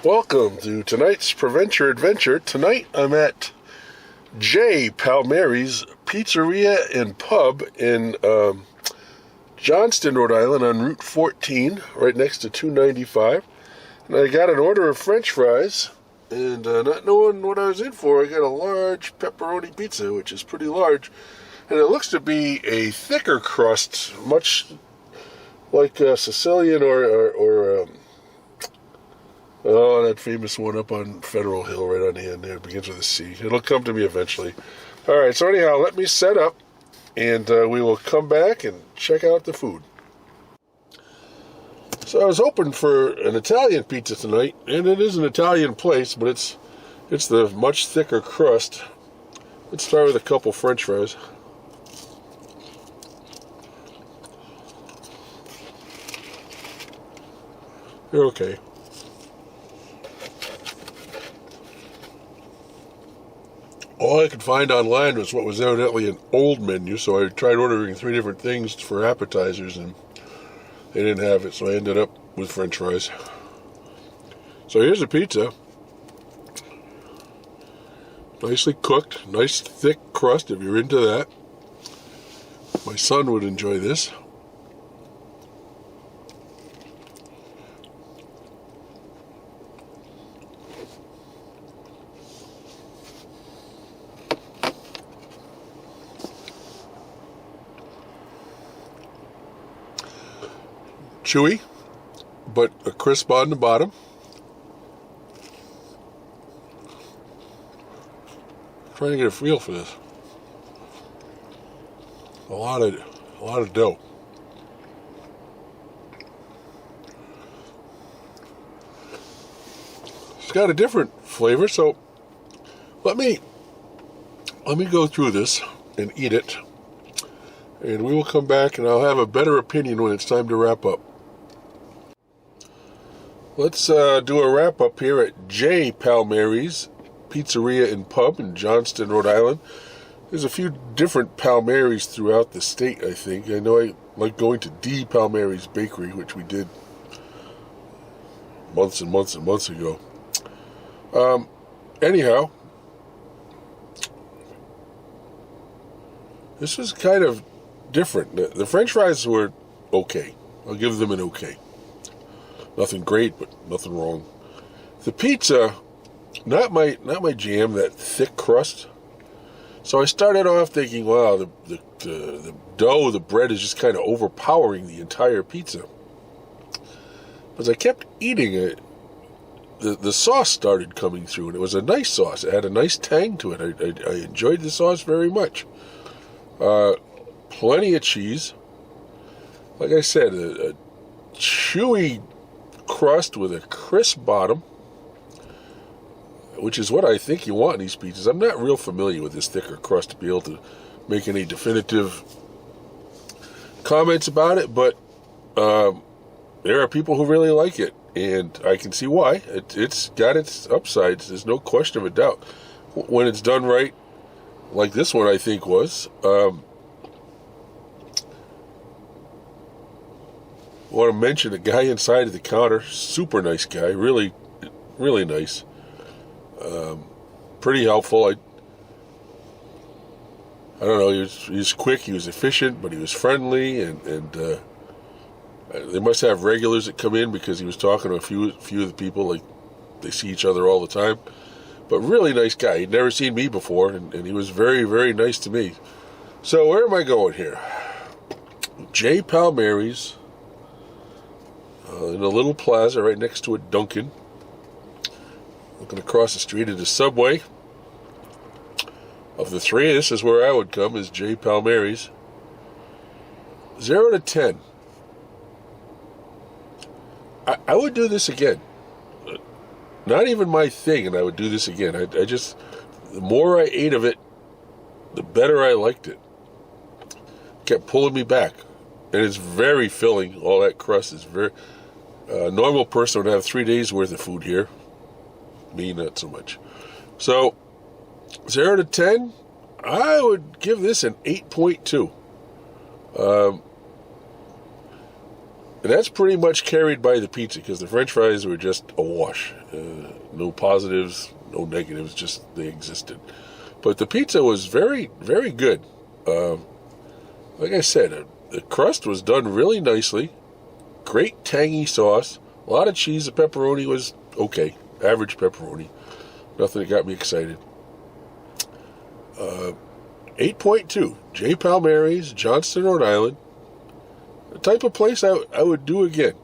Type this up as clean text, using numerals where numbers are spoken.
Welcome to tonight's Preventure Adventure. Tonight I'm at Palmieri's Pizzeria and Pub in Johnston, Rhode Island on Route 14, right next to 295. And I got an order of French fries, and not knowing what I was in for, I got a large pepperoni pizza, which is pretty large. And it looks to be a thicker crust, much like Sicilian or that famous one up on Federal Hill right on the end there. It begins with a C. It'll come to me eventually. All right, so anyhow, let me set up, and we will come back and check out the food. So I was hoping for an Italian pizza tonight, and it is an Italian place, but it's the much thicker crust. Let's start with a couple French fries. They're okay. All I could find online was what was evidently an old menu, so I tried ordering 3 different things for appetizers, and they didn't have it, so I ended up with French fries. So here's the pizza. Nicely cooked, nice thick crust if you're into that. My son would enjoy this. Chewy, but a crisp on the bottom. Trying to get a feel for this. A lot of dough. It's got a different flavor, so let me go through this and eat it, and we will come back and I'll have a better opinion when it's time to wrap up. Let's do a wrap-up here at Palmieri's Pizzeria and Pub in Johnston, Rhode Island. There's a few different Palmieri's throughout the state, I think. I know I like going to Palmieri's Bakery, which we did months and months and months ago. Anyhow, this was kind of different. The French fries were okay. I'll give them an okay. Nothing great, but nothing wrong. The pizza, not my jam, that thick crust. So I started off thinking, wow, the dough, the bread is just kind of overpowering the entire pizza. As I kept eating it, the sauce started coming through, and it was a nice sauce. It had a nice tang to it. I enjoyed the sauce very much. Plenty of cheese. Like I said, a chewy crust with a crisp bottom, which is what I think you want in these pizzas. I'm not real familiar with this thicker crust to be able to make any definitive comments about it, but there are people who really like it, and I can see why. It's got its upsides. There's no question of a doubt. When it's done right, like this one I think was, I want to mention the guy inside of the counter, super nice guy, really, really nice. Pretty helpful. I don't know, he was quick, he was efficient, but he was friendly, and they must have regulars that come in because he was talking to a few of the people, like they see each other all the time. But really nice guy. He'd never seen me before, and he was very, very nice to me. So where am I going here? Palmieri's. In a little plaza right next to a Dunkin'. Looking across the street at a Subway. Of the 3, this is where I would come, is Palmieri's. 0 to 10. I would do this again. Not even my thing, and I would do this again. I just, the more I ate of it, the better I liked it. Kept pulling me back. And it's very filling. All that crust is very... A normal person would have 3 days worth of food here. Me, not so much. So, 0 to 10, I would give this an 8.2. And that's pretty much carried by the pizza, because the French fries were just a wash. No positives, no negatives, just they existed. But the pizza was very, very good. Like I said, the crust was done really nicely. Great tangy sauce. A lot of cheese. The pepperoni was okay. Average pepperoni. Nothing that got me excited. 8.2. J. Palmieri's, Johnston, Rhode Island. The type of place I would do again.